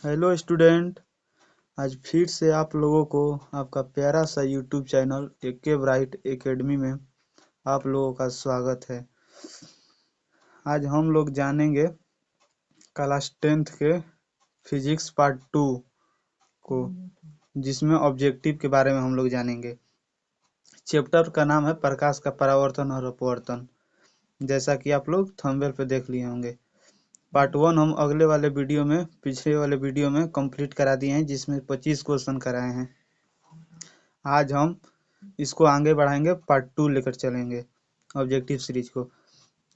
Hello student. आज फिर से आप लोगों को आपका प्यारा सा YouTube channel AK Bright Academy में आप लोगों का स्वागत है। आज हम लोग जानेंगे क्लास 10th के फिजिक्स पार्ट 2 को, जिसमें ऑब्जेक्टिव के बारे में हम लोग जानेंगे। चैप्टर का नाम है प्रकाश का परावर्तन और अपवर्तन, जैसा कि आप लोग थंबनेल पे देख लिए होंगे। पार्ट 1 हम पिछले वाले वीडियो में कंप्लीट करा दिए हैं, जिसमें 25 क्वेश्चन कराए हैं। आज हम इसको आगे बढ़ाएंगे, पार्ट 2 लेकर चलेंगे ऑब्जेक्टिव सीरीज को।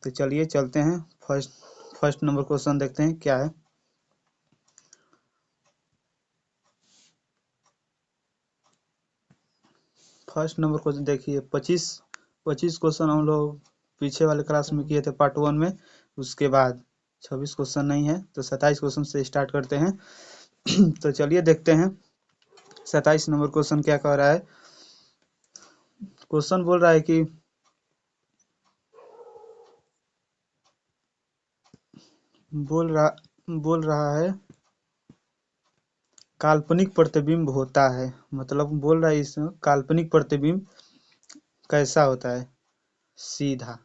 तो चलिए चलते हैं। फर्स्ट नंबर क्वेश्चन देखते हैं क्या है। फर्स्ट नंबर क्वेश्चन देखिए, 25 क्वेश्चन हम लोग पीछे वाले क्लास में किए थे पार्ट 1 में। उसके बाद 26 क्वेश्चन नहीं है, तो 27 क्वेश्चन से स्टार्ट करते हैं। तो चलिए देखते हैं 27 नंबर क्वेश्चन क्या कह रहा है। क्वेश्चन बोल रहा है कि बोल रहा है काल्पनिक प्रतिबिंब होता है। मतलब बोल रहा है इसमें काल्पनिक प्रतिबिंब कैसा होता है। सीधा।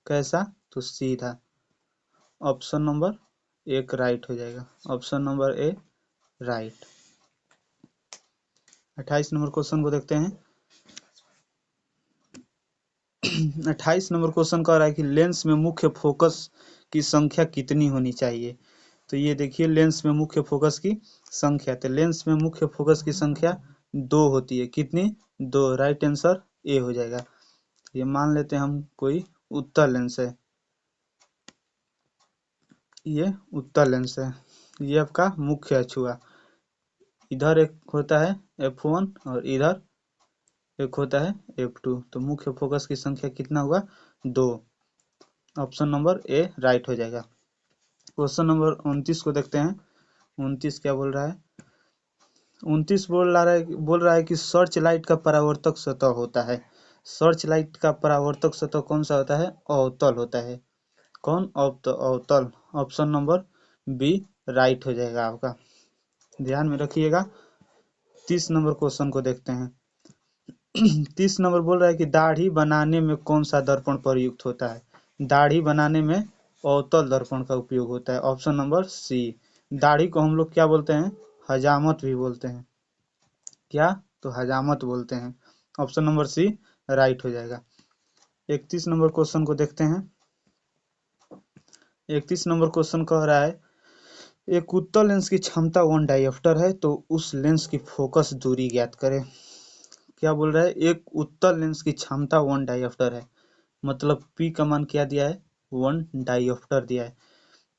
कैसा? तो सीधा। ऑप्शन नंबर एक राइट हो जाएगा। ऑप्शन नंबर ए राइट। 28 नंबर क्वेश्चन को देखते हैं। 28 नंबर क्वेश्चन कह रहा है कि लेंस में मुख्य फोकस की संख्या कितनी होनी चाहिए। तो ये देखिए, लेंस में मुख्य फोकस की संख्या, तो लेंस में मुख्य फोकस की संख्या 2 होती है। कितनी? 2। राइट आंसर ए हो जाएगा। ये मान लेते हैं हम कोई उत्तल लेंस है, ये उत्तल लेंस है, ये आपका मुख्य अक्ष हुआ। इधर एक होता है f1 और इधर एक होता है f2। तो मुख्य फोकस की संख्या कितना हुआ? 2। ऑप्शन नंबर ए राइट हो जाएगा। क्वेश्चन नंबर 29 को देखते हैं। 29 क्या बोल रहा है? 29 बोल रहा है कि सर्च लाइट का परावर्तक सतह होता है। सर्च लाइट का परावर्तक सतह कौन सा होता है? अवतल होता है। कौन? अवतल। ऑप्शन नंबर बी राइट हो जाएगा आपका। ध्यान में रखिएगा। 30 नंबर क्वेश्चन को देखते हैं। 30 नंबर बोल रहा है कि दाढ़ी बनाने में कौन सा दर्पण प्रयुक्त होता है। दाढ़ी बनाने में अवतल दर्पण का उपयोग होता है। Option number C. दाढ़ी को हम लोग क्या बोलते हैं? हजामत भी बोलते हैं। क्या? तो हजामत बोलते हैं। ऑप्शन नंबर सी राइट हो जाएगा। 31 नंबर क्वेश्चन को देखते हैं। 31 नंबर क्वेश्चन कह रहा है एक उत्तल लेंस की क्षमता 1 डायोप्टर है, तो उस लेंस की फोकस दूरी ज्ञात करें। क्या बोल रहा है? एक उत्तल लेंस की क्षमता 1 डायोप्टर है, मतलब पी का मान क्या दिया है? 1 डायोप्टर दिया है।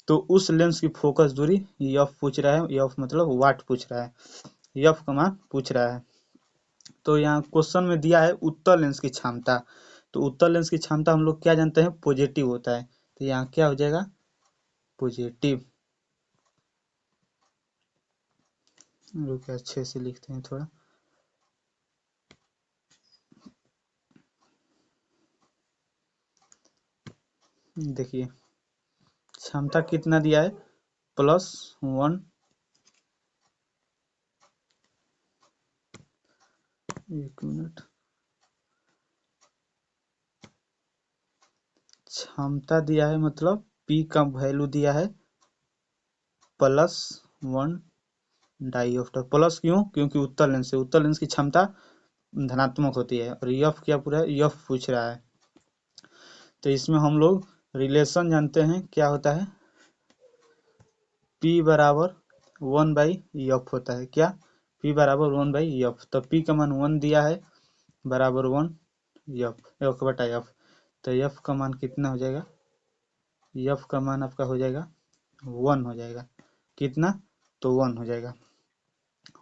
तो उस लेंस की फोकस दूरी एफ पूछ रहा है। एफ मतलब वाट पूछ रहा है, एफ का मान पूछ रहा है। तो यहाँ क्वेश्चन में दिया है उत्तल लेंस की क्षमता। तो उत्तल लेंस की क्षमता हम लोग क्या जानते हैं? पॉजिटिव होता है। तो यहाँ क्या हो जाएगा? पॉजिटिव। रुके अच्छे से लिखते हैं थोड़ा। देखिए क्षमता कितना दिया है? +1। एक मिनट। क्षमता दिया है मतलब पी का वैल्यू दिया है +1 डायोप्टर। प्लस क्यों? क्योंकि उत्तल लेंस है, उत्तल लेंस की क्षमता धनात्मक होती है। और एफ क्या पूरा है? एफ पूछ रहा है। तो इसमें हम लोग रिलेशन जानते हैं, क्या होता है? P बराबर 1/f होता है। क्या? P बराबर 1/f। तो P का मान 1 दिया है, बराबर 1 f बटा f। तो f का मान कितना हो जाएगा? f का मान आपका हो जाएगा 1 हो जाएगा। कितना? तो 1 हो जाएगा।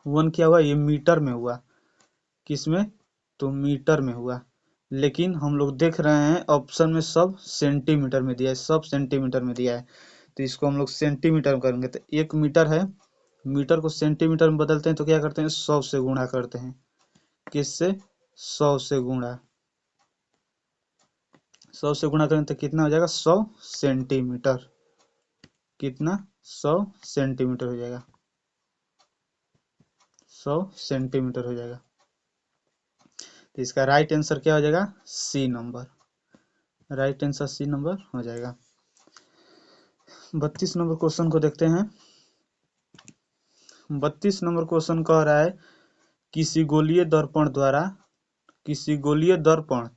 1 क्या हुआ? ये मीटर में हुआ। किस में? तो मीटर में हुआ। लेकिन हम लोग देख रहे हैं ऑप्शन में सब सेंटीमीटर में दिया है, सब सेंटीमीटर में दिया है। तो इसको हम लोग सेंटीमीटर में करेंगे। तो 1 मीटर है, मीटर को सेंटीमीटर में बदलते हैं तो क्या करते हैं? 100 से गुणा करते हैं। किससे? 100 से गुणा। 100 से गुणा करें तो कितना हो जाएगा? 100 सेंटीमीटर। कितना? 100 सेंटीमीटर हो जाएगा। 100 सेंटीमीटर हो जाएगा। तो इसका राइट आंसर क्या हो जाएगा? C number. Right answer C number हो जाएगा। 32 नंबर क्वेश्चन को देखते हैं। 32 नंबर क्वेश्चन कह रहा है किसी गोलीय दर्पण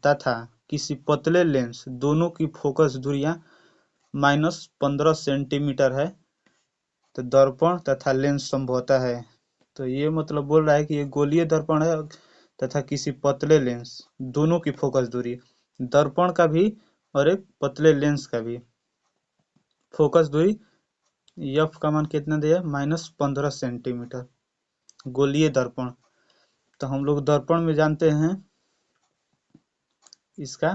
तथा किसी पतले लेंस दोनों की फोकस दूरियां -15 सेंटीमीटर है तो दर्पण तथा लेंस समभुता है। तो ये मतलब बोल रहा है कि ये गोलीय दर्पण है तथा किसी पतले लेंस दोनों की फोकस दूरी, दर्पण का भी और एक पतले लेंस का भी फोकस दूरी एफ का मान कितना दिया? -15 सेंटीमीटर। गोलीय दर्पण तो हम लोग दर्पण में जानते हैं इसका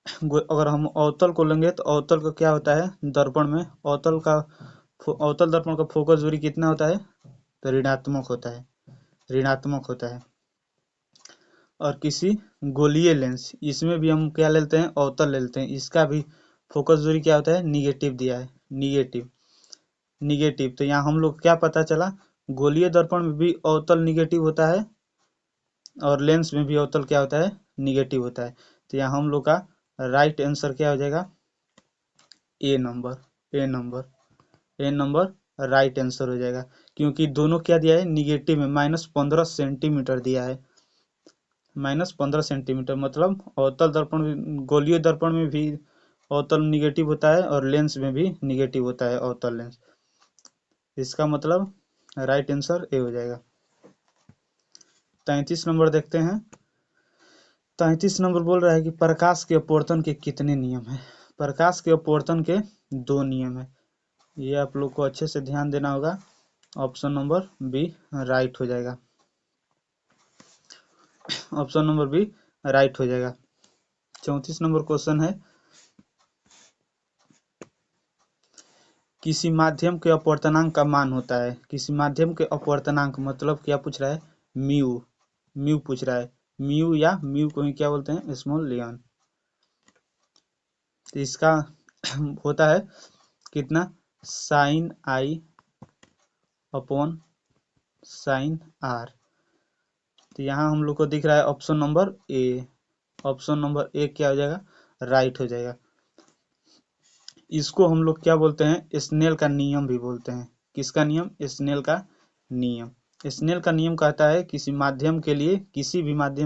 अगर हम अवतल को लेंगे तो अवतल का क्या होता है? दर्पण में अवतल दर्पण का फोकस दूरी कितना होता है? तो ऋणात्मक होता है। और किसी गोलीय लेंस, इसमें भी हम क्या लेते हैं? अवतल ले लेते हैं। इसका भी फोकस दूरी क्या होता है? निगेटिव दिया है, निगेटिव। तो यहाँ हम लोग क्या पता चला? गोलीय दर्पण में भी अवतल निगेटिव होता है और लेंस में भी अवतल क्या होता है? निगेटिव होता है। तो यहाँ हम लोग का राइट आंसर क्या हो जाएगा? ए नंबर राइट आंसर हो जाएगा, क्योंकि दोनों क्या दिया है? निगेटिव में -15 सेंटीमीटर दिया है। -15 सेंटीमीटर मतलब अवतल दर्पण, गोलीय दर्पण में भी अवतल निगेटिव होता है और लेंस में भी निगेटिव होता है अवतल लेंस। इसका मतलब राइट आंसर ए हो जाएगा। 33 नंबर देखते हैं। 33 नंबर बोल रहा है कि प्रकाश के अपवर्तन के कितने नियम है? प्रकाश के अपवर्तन के 2 नियम है। ये आप लोग को अच्छे से ध्यान देना होगा। ऑप्शन नंबर बी राइट हो जाएगा। ऑप्शन नंबर बी राइट हो जाएगा। 34 नंबर क्वेश्चन है किसी माध्यम के अपवर्तनांक का मान होता है। किसी माध्यम के अपवर्तनांक मतलब क्या पूछ रहा है? म्यू पूछ रहा है। म्यू या म्यू को ही क्या बोलते हैं? स्मॉल लियन। तो इसका होता है कितना? Sine I upon sine R. तो यहाँ हम लोग को दिख रहा है option number A. Option number A क्या हो जाएगा? राइट हो जाएगा। इसको हम लोग क्या बोलते हैं? स्नेल का नियम भी बोलते हैं। किसका नियम? स्नेल का नियम। स्नेल का नियम कहता है किसी भी माध्यम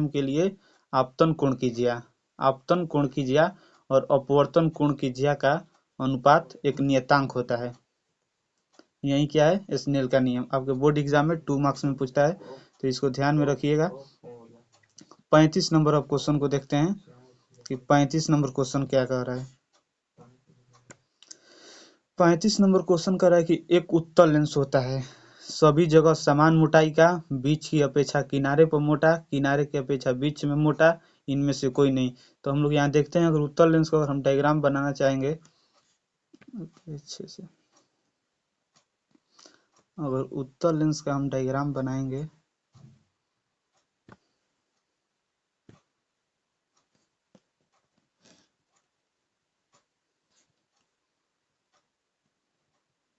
के लिए आपतन कोण कीजिए और अपवर्तन कोण कीजिए का अनुपात एक नियतांक होता है। यही क्या है? स्नेल का नियम। आपके बोर्ड एग्जाम में 2 मार्क्स में पूछता है, तो इसको ध्यान में रखिएगा। 35 नंबर अब क्वेश्चन को देखते हैं कि 35 नंबर क्वेश्चन क्या कह रहा है। 35 नंबर क्वेश्चन कह रहा है कि एक उत्तल लेंस होता है सभी जगह समान मोटाई का, बीच की अपेक्षा किनारे पर मोटा, किनारे की अपेक्षा बीच में मोटा, इनमें से कोई नहीं। तो हम लोग यहाँ देखते हैं, अगर उत्तल लेंस का अगर हम डायग्राम बनाना चाहेंगे अच्छे से, अगर उत्तल लेंस का हम डायग्राम बनाएंगे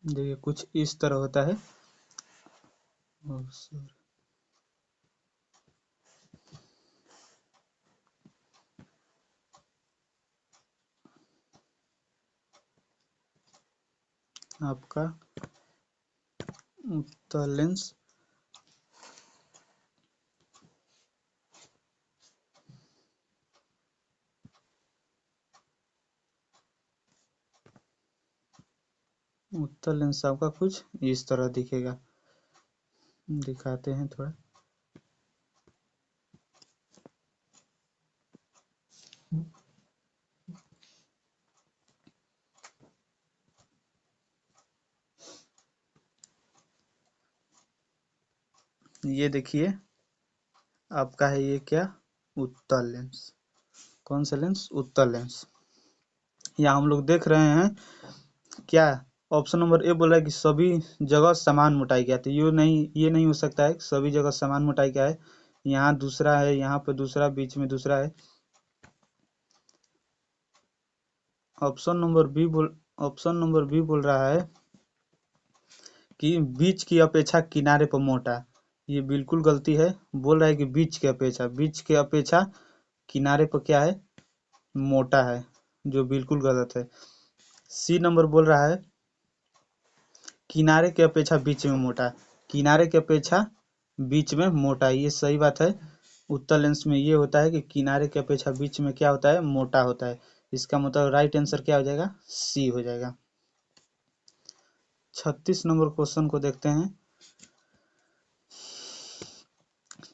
देखिए कुछ इस तरह होता है। आपका उत्तल लेंस आपका कुछ इस तरह दिखेगा। दिखाते हैं थोड़ा। ये देखिए आपका है ये क्या? उत्तल लेंस। कौन सा लेंस? उत्तल लेंस। यहाँ हम लोग देख रहे हैं क्या? ऑप्शन नंबर ए बोला है कि सभी जगह समान मोटाई का है। तो ये नहीं हो सकता है सभी जगह समान मोटाई का है। यहाँ दूसरा है, यहाँ पे दूसरा, बीच में दूसरा है। ऑप्शन नंबर बी बोल रहा है कि बीच की अपेक्षा किनारे पर मोटा। ये बिल्कुल गलती है। बोल रहा है कि बीच के अपेक्षा किनारे पर क्या है, मोटा है, जो बिल्कुल गलत है। सी नंबर बोल रहा है किनारे के अपेक्षा बीच में मोटा, किनारे के अपेक्षा बीच में मोटा, ये सही बात है। उत्तर लेंस में ये होता है कि किनारे के अपेक्षा बीच में क्या होता है, मोटा होता है। इसका मतलब राइट आंसर क्या हो जाएगा, सी हो जाएगा। 36 नंबर क्वेश्चन को देखते हैं।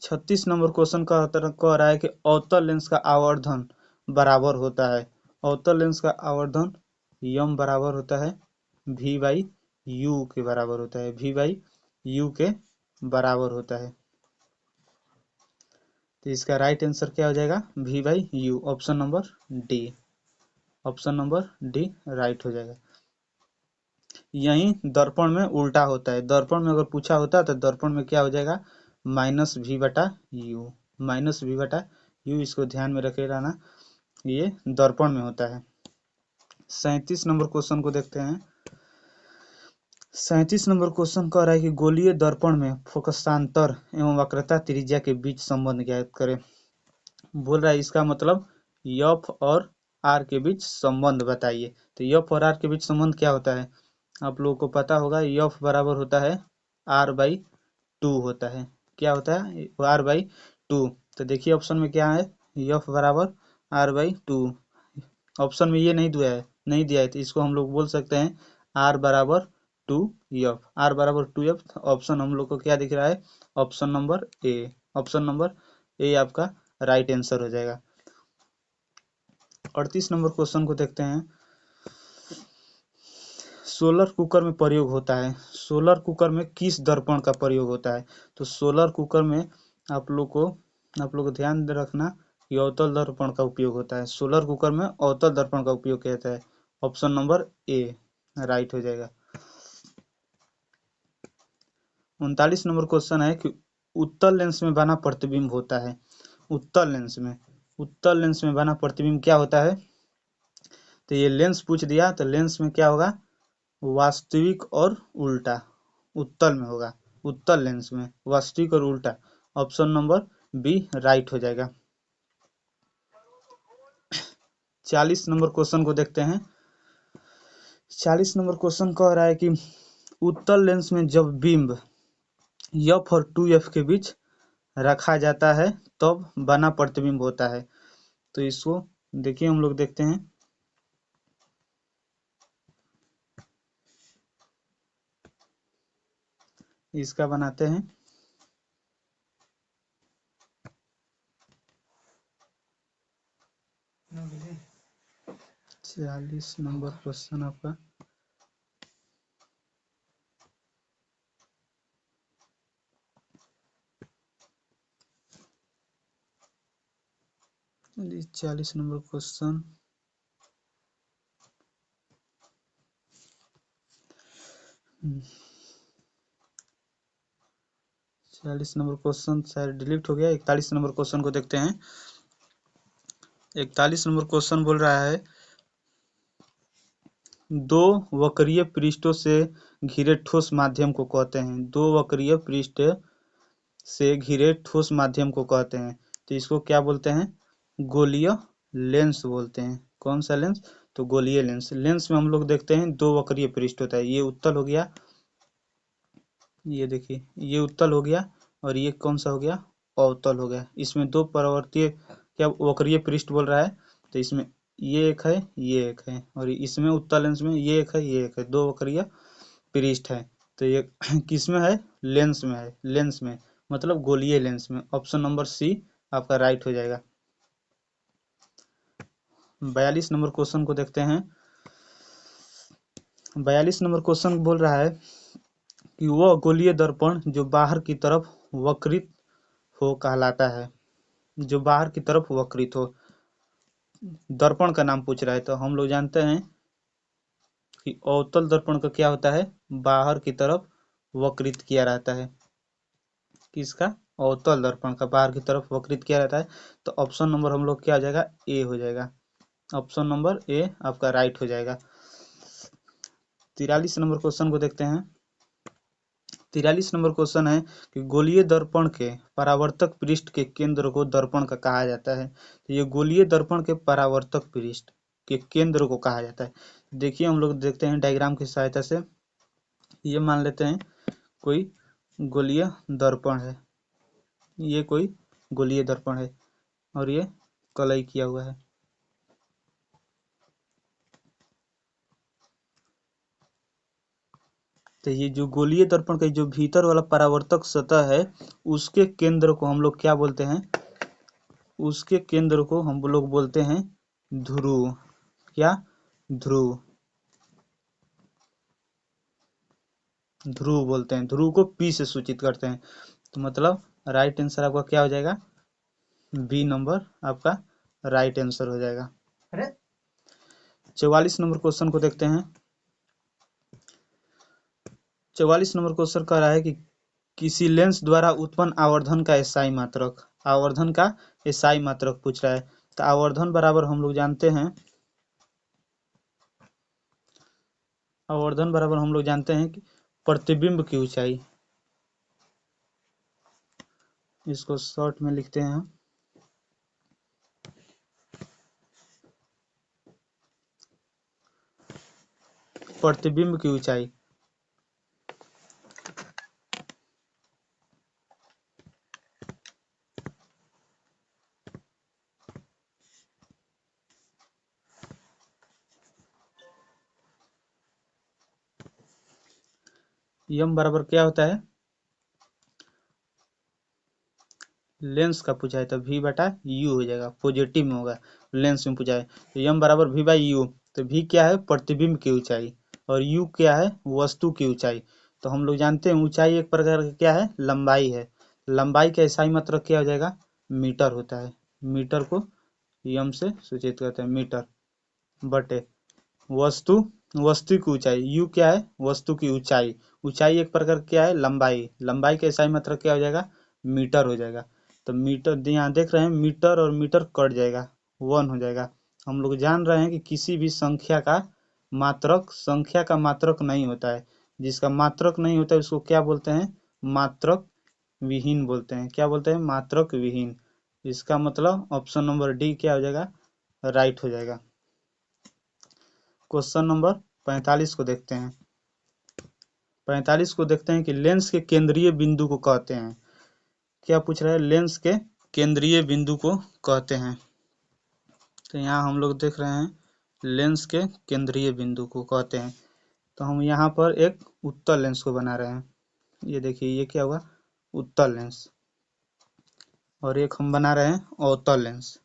36 नंबर क्वेश्चन का कह रहा है कि अवतल लेंस का आवर्धन बराबर होता है। अवतल लेंस का आवर्धन यम बराबर होता है v बाई यू के बराबर होता है, v बाई यू के बराबर होता है। तो इसका राइट आंसर क्या हो जाएगा, v by you, option number D. Option number D right हो जाएगा। यही दर्पण में उल्टा होता है। दर्पण में अगर पूछा होता तो दर्पण में क्या हो जाएगा, माइनस वी बटा यू, माइनस वी बटा यू, इसको ध्यान में रखे रहना, ये दर्पण में होता है। 37 नंबर क्वेश्चन को देखते हैं। 37 नंबर क्वेश्चन कह रहा है कि गोलीय दर्पण में फोकसांतर एवं वक्रता त्रिज्या के बीच संबंध ज्ञात करें। बोल रहा है इसका मतलब एफ और आर के बीच संबंध बताइए। तो एफ और आर के बीच संबंध क्या होता है, आप लोगों को पता होगा, एफ बराबर होता है आर बाई टू होता है। क्या होता है, आर बाई टू। तो देखिए ऑप्शन में क्या है, एफ बराबर आर बाई टू। ऑप्शन में ये नहीं दिया है तो इसको हम लोग बोल सकते हैं आर बराबर टू एफ, आर बराबर टू एफ। ऑप्शन हम लोग को क्या दिख रहा है, option number A. Option number ए आपका राइट आंसर हो जाएगा। 38 नंबर क्वेश्चन को देखते हैं। सोलर कुकर में प्रयोग होता है। सोलर कुकर में किस दर्पण का प्रयोग होता है। तो सोलर कुकर में आप लोग को ध्यान रखना कि अवतल दर्पण का उपयोग होता है। सोलर कुकर में अवतल दर्पण का उपयोग किया जाता है। ऑप्शन नंबर ए राइट हो जाएगा। 39 नंबर क्वेश्चन है कि उत्तल लेंस में बना प्रतिबिंब होता है। उत्तल लेंस में बना प्रतिबिंब क्या होता है। तो ये लेंस पूछ दिया, तो लेंस में क्या होगा, वास्तविक और उल्टा। उत्तल में होगा, उत्तल लेंस में वास्तविक और उल्टा। ऑप्शन नंबर बी राइट हो जाएगा। 40 नंबर क्वेश्चन को देखते हैं। 40 नंबर क्वेश्चन कह रहा है कि उत्तल लेंस में जब बिंब एफ और 2f के बीच रखा जाता है तब बना प्रतिबिंब होता है। तो इसको देखिए हम लोग देखते हैं। इसका बनाते हैं। 40 नंबर क्वेश्चन आपका। चलिए 40 नंबर क्वेश्चन। चालीस नंबर क्वेश्चन शायद डिलीट हो गया। 41 नंबर क्वेश्चन को देखते हैं। 41 नंबर क्वेश्चन बोल रहा है दो वक्रीय पृष्ठों से घिरे ठोस माध्यम को कहते हैं। दो वक्रीय पृष्ठ से घिरे ठोस माध्यम को कहते हैं। तो इसको क्या बोलते हैं, गोलीय लेंस बोलते हैं। कौन सा लेंस, तो गोलीय लेंस। लेंस में हम लोग देखते हैं दो वक्रीय पृष्ठ होता है। ये उत्तल हो गया, ये देखिए ये उत्तल हो गया, और ये कौन सा हो गया, अवतल हो गया। इसमें दो परावर्तीय क्या वक्रीय पृष्ठ बोल रहा है। तो इसमें ये एक है, ये एक है, और इसमें उत्तल लेंस में ये एक है, ये एक है, दो वक्रीय पृष्ठ है। तो ये किस में है, लेंस में है। लेंस में मतलब गोलीय लेंस में। ऑप्शन नंबर सी आपका राइट हो जाएगा। 42 नंबर क्वेश्चन को देखते हैं। 42 नंबर क्वेश्चन बोल रहा है कि वह गोलीय दर्पण जो बाहर की तरफ वक्रित हो कहलाता है। जो बाहर की तरफ वक्रित हो, दर्पण का नाम पूछ रहा है। तो हम लोग जानते हैं कि अवतल दर्पण का क्या होता है, बाहर की तरफ वक्रित किया रहता है। किसका, अवतल दर्पण का बाहर की तरफ वक्रित किया रहता है। तो ऑप्शन नंबर हम लोग क्या हो जाएगा, ए हो जाएगा। ऑप्शन नंबर ए आपका राइट हो जाएगा। 43 नंबर क्वेश्चन को देखते हैं। 43 नंबर क्वेश्चन है कि गोलीय दर्पण के परावर्तक पृष्ठ के केंद्र को दर्पण का कहा जाता है। तो ये गोलीय दर्पण के परावर्तक पृष्ठ के केंद्र को कहा जाता है। देखिए हम लोग देखते हैं डायग्राम की सहायता से। ये मान लेते हैं कोई गोलीय दर्पण है, ये कोई गोलीय दर्पण है और ये कलई किया हुआ है। तो ये जो गोलीय दर्पण का जो भीतर वाला परावर्तक सतह है उसके केंद्र को हम लोग क्या बोलते हैं, उसके केंद्र को हम लोग बोलते हैं ध्रुव। क्या? ध्रुव। ध्रुव बोलते हैं, ध्रुव को पी से सूचित करते हैं। तो मतलब राइट आंसर आपका क्या हो जाएगा, बी नंबर आपका राइट आंसर हो जाएगा। 44 नंबर क्वेश्चन को देखते हैं। 44 नंबर क्वेश्चन कह रहा है कि किसी लेंस द्वारा उत्पन्न आवर्धन का एसआई मात्रक, आवर्धन का एसआई मात्रक पूछ रहा है। तो आवर्धन बराबर हम लोग जानते हैं, आवर्धन बराबर हम लोग जानते हैं कि प्रतिबिंब की ऊंचाई। इसको शॉर्ट में लिखते हैं हम, प्रतिबिंब की ऊंचाई। यम बराबर क्या होता है, लेंस का पूछा है तो v बटा u हो जाएगा, पॉजिटिव में होगा, लेंस में पूछा है। तो यम बराबर v बाई यू। तो v क्या है, प्रतिबिंब की ऊंचाई, और u क्या है, वस्तु की ऊंचाई। तो हम लोग जानते हैं ऊंचाई एक प्रकार का क्या है, लंबाई है। लंबाई का एसआई मात्रक क्या हो जाएगा, मीटर होता है। मीटर को यम से सूचित करते हैं, मीटर बटे वस्तु, वस्तु की ऊंचाई। u क्या है, वस्तु की ऊंचाई। ऊंचाई एक प्रकार क्या है, लंबाई। लंबाई का एसआई मात्रक क्या हो जाएगा, मीटर हो जाएगा। तो मीटर यहाँ देख रहे हैं, मीटर और मीटर कट जाएगा, 1 हो जाएगा। हम लोग जान रहे हैं कि किसी भी संख्या का मात्रक संख्या का मात्रक नहीं होता है। जिसका मात्रक नहीं होता है उसको क्या बोलते हैं, मात्रक विहीन बोलते हैं। क्या बोलते हैं, मात्रक विहीन। इसका मतलब ऑप्शन नंबर डी क्या हो जाएगा, राइट हो जाएगा। क्वेश्चन नंबर 45 को देखते हैं। 45 को देखते हैं कि लेंस के केंद्रीय बिंदु को कहते हैं। क्या पूछ रहा है, लेंस के केंद्रीय बिंदु को कहते हैं। तो यहाँ हम लोग देख रहे हैं लेंस के केंद्रीय बिंदु को कहते हैं। तो हम यहाँ पर एक उत्तल लेंस को बना रहे हैं। ये देखिए ये क्या हुआ, उत्तल लेंस। और एक हम बना रहे हैं अवतल लेंस।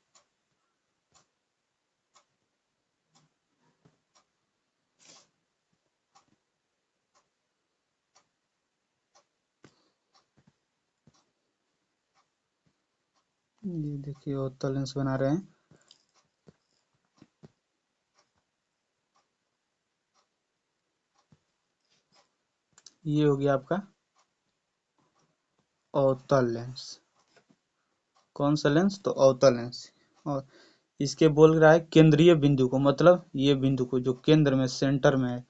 ये देखिए अवतल लेंस बना रहे हैं। ये हो गया आपका अवतल लेंस। कौन सा लेंस, तो अवतल लेंस। और इसके बोल रहा है केंद्रीय बिंदु को, मतलब ये बिंदु को जो केंद्र में सेंटर में है,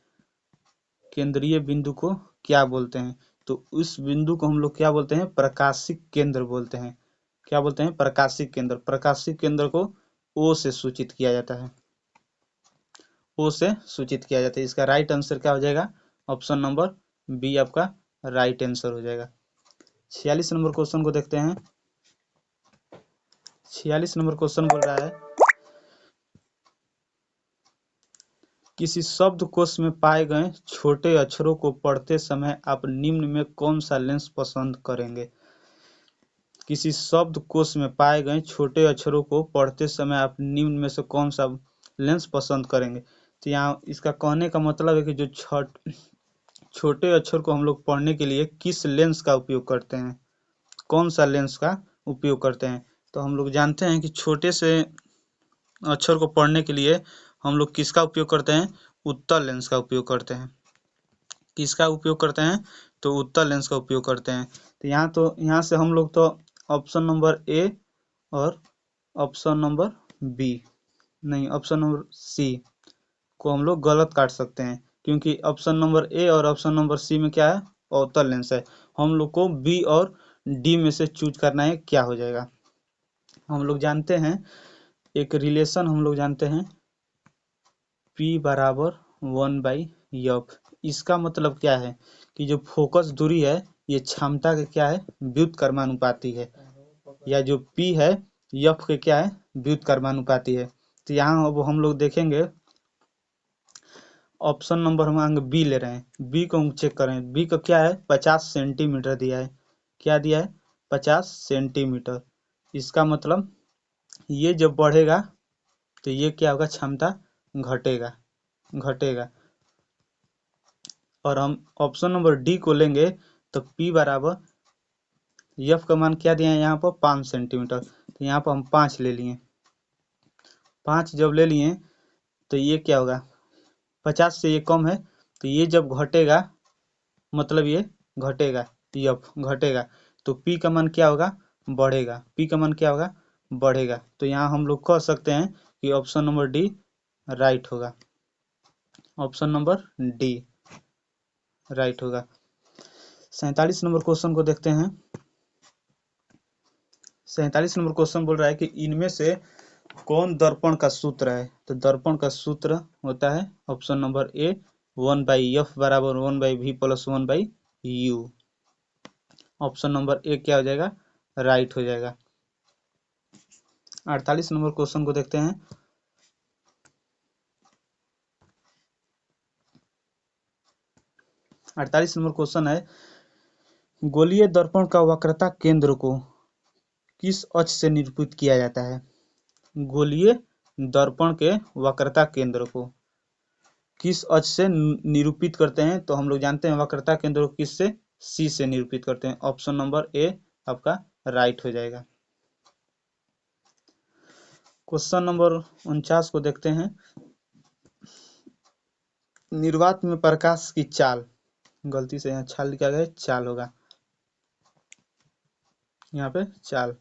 केंद्रीय बिंदु को क्या बोलते हैं, तो उस बिंदु को हम लोग क्या बोलते हैं, प्रकाशिक केंद्र बोलते हैं। क्या बोलते हैं, प्रकाशिक केंद्र। प्रकाशिक केंद्र को ओ से सूचित किया जाता है, ओ से सूचित किया जाता है। इसका राइट आंसर क्या हो जाएगा, ऑप्शन नंबर बी आपका राइट आंसर हो जाएगा। 46 नंबर क्वेश्चन को देखते हैं। 46 नंबर क्वेश्चन बोल रहा है किसी शब्दकोश में पाए गए छोटे अक्षरों को पढ़ते समय आप निम्न में कौन सा लेंस पसंद करेंगे। किसी शब्दकोश में पाए गए छोटे अक्षरों को पढ़ते समय आप निम्न में से कौन सा लेंस पसंद करेंगे। तो यहाँ इसका कहने का मतलब है कि जो छोटे अक्षर को हम लोग पढ़ने के लिए किस लेंस का उपयोग करते हैं, कौन सा लेंस का उपयोग करते हैं। तो हम लोग जानते हैं कि छोटे से अक्षर को पढ़ने के लिए हम लोग किसका उपयोग करते हैं, उत्तल लेंस का उपयोग करते हैं। किसका उपयोग करते हैं, तो उत्तल लेंस का उपयोग करते हैं। तो यहाँ से हम लोग तो ऑप्शन नंबर ए और ऑप्शन नंबर बी, नहीं ऑप्शन नंबर सी को हम लोग गलत काट सकते हैं, क्योंकि ऑप्शन नंबर ए और ऑप्शन नंबर सी में क्या है, अवतल लेंस है। हम लोग को बी और डी में से चूज करना है, क्या हो जाएगा। हम लोग जानते हैं एक रिलेशन, हम लोग जानते हैं P बराबर 1/f। इसका मतलब क्या है कि जो फोकस दूरी है ये क्षमता के क्या है, व्युत्क्रमानुपाती है, या जो P है f के क्या है, व्युत्क्रमानुपाती है। तो यहाँ अब हम लोग देखेंगे ऑप्शन नंबर हम बी ले रहे हैं, बी को हम चेक करें, बी का क्या है 50 सेंटीमीटर दिया है, क्या दिया है 50 सेंटीमीटर। इसका मतलब ये जब बढ़ेगा तो ये क्या होगा, क्षमता घटेगा घटेगा। और हम ऑप्शन नंबर डी को लेंगे तो P बराबर एफ का मान क्या दिया है यहाँ पर 5 सेंटीमीटर, तो यहाँ पर हम 5 ले लिए। 5 जब ले लिए तो ये क्या होगा, 50 से ये कम है, तो ये जब घटेगा मतलब ये घटेगा, एफ घटेगा, तो P का मान क्या होगा, बढ़ेगा। P का मान क्या होगा, बढ़ेगा। तो यहाँ हम लोग कह सकते हैं कि ऑप्शन नंबर डी राइट होगा, ऑप्शन नंबर डी राइट होगा। 47 नंबर क्वेश्चन को देखते हैं। 47 नंबर क्वेश्चन बोल रहा है कि इनमें से कौन दर्पण का सूत्र है। तो दर्पण का सूत्र होता है ऑप्शन नंबर ए 1/f बराबर 1/v plus 1/u। Option number A क्या हो जाएगा, राइट हो जाएगा। 48 नंबर क्वेश्चन को देखते हैं। अड़तालीस नंबर क्वेश्चन है, गोलीय दर्पण का वक्रता केंद्र को किस अक्ष से निरूपित किया जाता है। गोलीय दर्पण के वक्रता केंद्र को किस अक्ष से निरूपित करते हैं। तो हम लोग जानते हैं वक्रता केंद्र को किस से, सी से निरूपित करते हैं। ऑप्शन नंबर ए आपका राइट हो जाएगा। क्वेश्चन नंबर 49 को देखते हैं। निर्वात में प्रकाश की चाल, गलती से यहाँ छाल लिखा गया है, चाल होगा यहाँ पे चाल।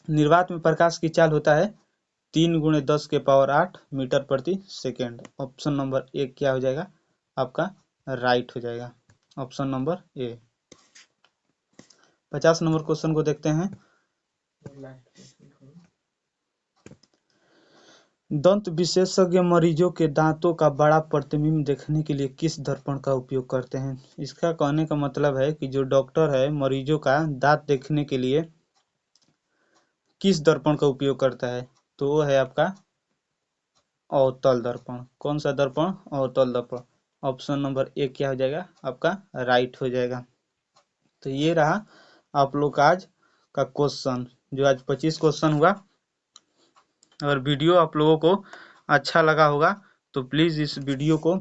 निर्वात में प्रकाश की चाल होता है 3 × 10⁸ मीटर प्रति सेकेंड। ऑप्शन नंबर ए क्या हो जाएगा, आपका राइट हो जाएगा, ऑप्शन नंबर ए। 50 नंबर क्वेश्चन को देखते हैं। दंत विशेषज्ञ मरीजों के दांतों का बड़ा प्रतिबिंब देखने के लिए किस दर्पण का उपयोग करते हैं। इसका कहने का मतलब है कि जो डॉक्टर है मरीजों का दांत देखने के लिए किस दर्पण का उपयोग करता है, तो वो है आपका अवतल दर्पण। कौन सा दर्पण, अवतल दर्पण। ऑप्शन नंबर ए क्या हो जाएगा, आपका राइट हो जाएगा। तो ये रहा आप लोग का आज का क्वेश्चन, जो आज 25 क्वेश्चन हुआ। अगर वीडियो आप लोगों को अच्छा लगा होगा तो प्लीज़ इस वीडियो को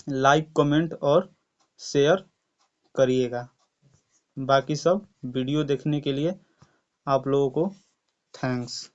लाइक, कमेंट और शेयर करिएगा। बाकी सब वीडियो देखने के लिए आप लोगों को थैंक्स।